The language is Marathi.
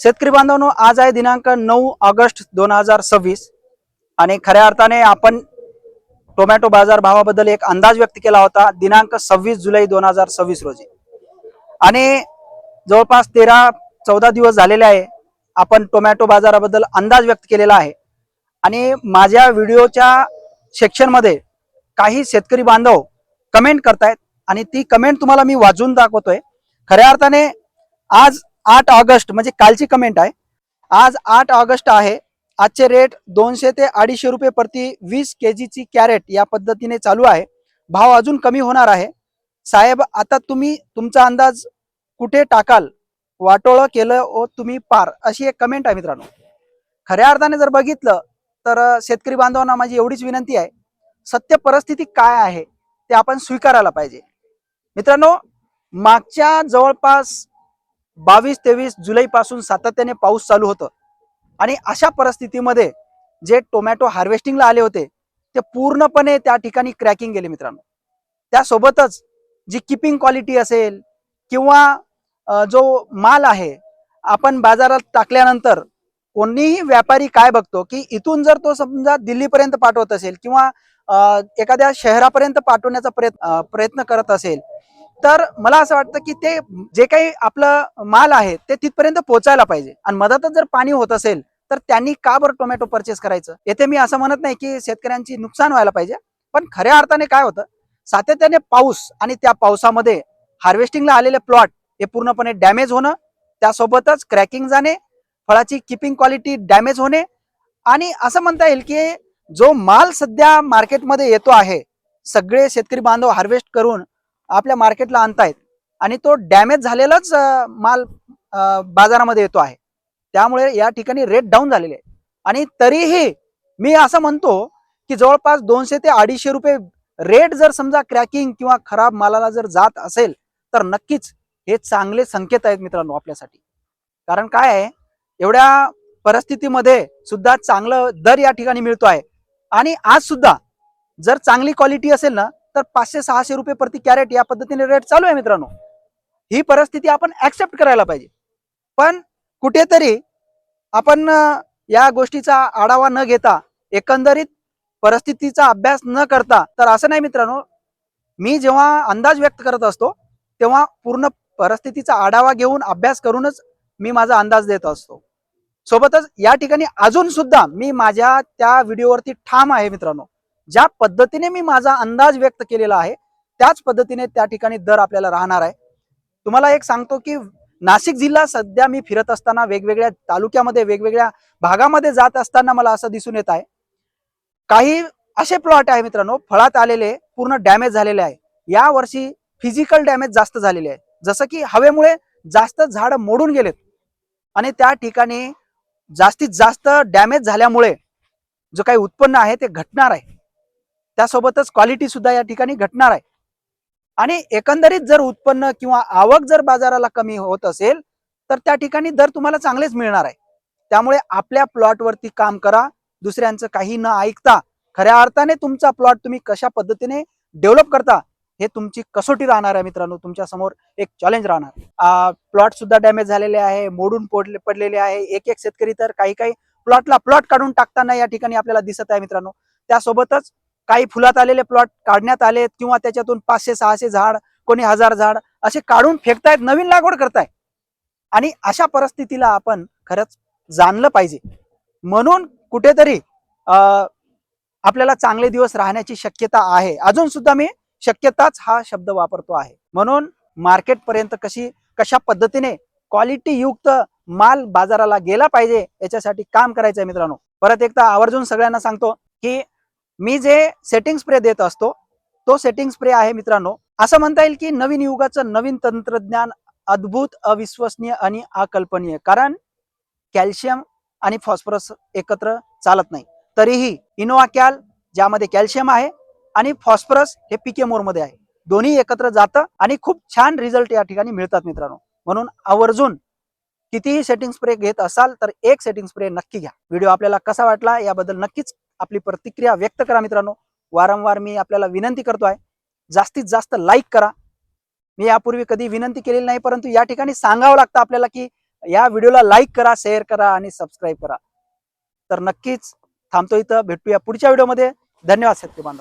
शेतकरी बांधवांनो, आज आहे दिनांक 9 ऑगस्ट 2026 आणि खऱ्या अर्थाने आपण टोमॅटो बाजार भावाबद्दल एक अंदाज व्यक्त केला होता दिनांक 26 जुलै 2026 रोजी आणि जवळपास 13-14 दिवस झालेले आहे आपण टोमॅटो बाजाराबद्दल अंदाज व्यक्त केलेला आहे। आणि माझ्या व्हिडिओच्या सेक्शन मध्ये काही शेतकरी बांधव कमेंट करतायत आणि ती कमेंट तुम्हाला मी वाचून दाखवतोय। खऱ्या अर्थाने आज 8 ऑगस्ट म्हणजे कालची कमेंट आहे। आज 8 ऑगस्ट आहे। आजचे रेट 200 ते 250 रुपये प्रति 20 kg ची कॅरेट या पद्धतीने चालू आहे। भाव अजून कमी होणार आहे। साहेब, आता तुम्ही तुमचा अंदाज कुठे टाकाल? वाटोळं केलं ओ तुम्ही पार, अशी एक कमेंट आहे मित्रांनो। खऱ्या अर्थाने जर बघितलं तर शेतकरी बांधवांना माझी एवढीच विनंती आहे, सत्य परिस्थिती काय आहे ते आपण स्वीकारायला पाहिजे। मित्रांनो, मागच्या जवळपास 22-23 जुलै पासून सातत्याने पाऊस चालू होतं आणि अशा परिस्थितीमध्ये जे टोमॅटो हार्वेस्टिंगला आले होते ते पूर्णपणे त्या ठिकाणी क्रॅकिंग गेले मित्रांनो। त्यासोबतच जी किपिंग क्वालिटी असेल किंवा जो माल आहे आपण बाजारात टाकल्यानंतर कोणीही व्यापारी काय बघतो की इथून जर तो समजा दिल्लीपर्यंत पाठवत असेल किंवा एखाद्या शहरापर्यंत पाठवण्याचा प्रयत्न करत असेल तर मला असं वाटतं की ते जे काही आपलं माल आहे ते तिथपर्यंत पोहोचायला पाहिजे। आणि मधातच जर पाणी होत असेल तर त्यांनी का बरं टोमॅटो परचेस करायचं? येथे मी असं म्हणत नाही की शेतकऱ्यांची नुकसान व्हायला पाहिजे, पण खऱ्या अर्थाने काय होतं, सातत्याने पाऊस आणि त्या पावसामध्ये हार्वेस्टिंगला आलेले प्लॉट हे पूर्णपणे डॅमेज होणं, त्यासोबतच क्रॅकिंग जाणे, फळाची किपिंग क्वालिटी डॅमेज होणे आणि असं म्हणता येईल की जो माल सध्या मार्केटमध्ये येतो आहे सगळे शेतकरी बांधव हार्वेस्ट करून आपल्या मार्केटला आणतायत आणि तो डॅमेज झालेलाच माल बाजारामध्ये येतो आहे। त्यामुळे या ठिकाणी रेट डाऊन झालेले आहे आणि तरीही मी असं म्हणतो की जवळपास 200 ते 250 रुपये रेट जर समजा क्रॅकिंग किंवा खराब मालाला जर जात असेल तर नक्कीच हे चांगले संकेत आहेत मित्रांनो आपल्यासाठी। कारण काय आहे, एवढ्या परिस्थितीमध्ये सुद्धा चांगलं दर या ठिकाणी मिळतो आहे आणि आज सुद्धा जर चांगली क्वालिटी असेल ना तर 500-600 रुपये प्रति कॅरेट या पद्धतीने रेट चालू आहे मित्रांनो। ही परिस्थिती आपण ऍक्सेप्ट करायला पाहिजे, पण कुठेतरी आपण या गोष्टीचा आढावा न घेता एकंदरीत परिस्थितीचा अभ्यास न करता, तर असं नाही मित्रांनो, मी जेव्हा अंदाज व्यक्त करत असतो तेव्हा पूर्ण परिस्थितीचा आढावा घेऊन अभ्यास करूनच मी माझा अंदाज देत असतो। सोबतच या ठिकाणी अजून सुद्धा मी माझ्या त्या व्हिडिओवरती ठाम आहे मित्रांनो, ज्या पद्धतीने मी माझा अंदाज व्यक्त केलेला आहे त्याच पद्धतीने त्या ठिकाणी दर आपल्याला राहणार आहे। तुम्हाला एक सांगतो की नाशिक जिल्हा सध्या मी फिरत असताना वेगवेगळ्या तालुक्यामध्ये वेगवेगळ्या भागामध्ये जात असताना मला असं दिसून येत आहे, काही असे प्लॉट आहे मित्रांनो फळात आलेले पूर्ण डॅमेज झालेले आहे। या वर्षी फिजिकल डॅमेज जास्त झालेले आहे, जसं की हवेमुळे जास्त झाड मोडून गेलेत आणि त्या ठिकाणी जास्तीत जास्त डॅमेज झाल्यामुळे जो काही उत्पन्न आहे ते घटणार आहे, त्यासोबतच क्वालिटी सुद्धा या ठिकाणी घटणार आहे। आणि एकंदरीत जर उत्पन्न किंवा आवक जर बाजाराला कमी होत असेल तर त्या ठिकाणी दर तुम्हाला चांगलेच मिळणार आहे। त्यामुळे आपल्या प्लॉटवरती काम करा, दुसऱ्यांचं काही न ऐकता खऱ्या अर्थाने तुमचा प्लॉट तुम्ही कशा पद्धतीने डेव्हलप करता हे तुमची कसोटी राहणार आहे मित्रांनो। तुमच्या समोर एक चॅलेंज राहणार। प्लॉट सुद्धा डॅमेज झालेले आहे, मोडून पडलेले आहे। एक एक शेतकरी तर काही काही प्लॉटला प्लॉट काढून टाकताना या ठिकाणी आपल्याला दिसत आहे मित्रांनो। त्यासोबतच काही फुलात आलेले प्लॉट काढण्यात आले किंवा त्याच्यातून 500-600 झाड, कोणी 1000 झाड असे काढून फेकतायत, नवीन लागवड करताय। आणि अशा परिस्थितीला आपण खरंच जाणलं पाहिजे। म्हणून कुठेतरी आपल्याला चांगले दिवस राहण्याची शक्यता आहे। अजून सुद्धा मी शक्यताच हा शब्द वापरतो आहे। म्हणून मार्केट पर्यंत कशा पद्धतीने क्वालिटी युक्त माल बाजाराला गेला पाहिजे याच्यासाठी काम करायचं आहे मित्रांनो। परत एकदा आवर्जून सगळ्यांना सांगतो की मी जे सेटिंग स्प्रे देत असतो तो सेटिंग स्प्रे आहे मित्रांनो, असं म्हणता येईल की नवीन युगाचं नवीन तंत्रज्ञान, अद्भुत, अविश्वसनीय आणि अकल्पनीय। कारण कॅल्शियम आणि फॉस्फरस एकत्र चालत नाही, तरीही इनोव्हाकॅल ज्यामध्ये कॅल्शियम आहे आणि फॉस्फरस हे पीके मोर मध्ये आहे, दोन्ही एकत्र जातं आणि खूप छान रिझल्ट या ठिकाणी मिळतात मित्रांनो। म्हणून आवर्जून कितीही सेटिंग स्प्रे घेत असाल तर एक सेटिंग स्प्रे नक्की घ्या। व्हिडिओ आपल्याला कसा वाटला याबद्दल नक्कीच आपली प्रतिक्रिया व्यक्त करा मित्रांनो। वारंवार मी आपल्याला विनंती करतोय, जास्तीत जास्त लाईक करा। मी यापूर्वी कधी विनंती केलेली नाही, परंतु या ठिकाणी सांगावं लागतं आपल्याला की या व्हिडिओला लाईक करा, शेअर करा आणि सबस्क्राईब करा. तर नक्कीच थांबतो इथं, भेटूया पुढच्या व्हिडिओमध्ये. धन्यवाद शेतकरी बांधव.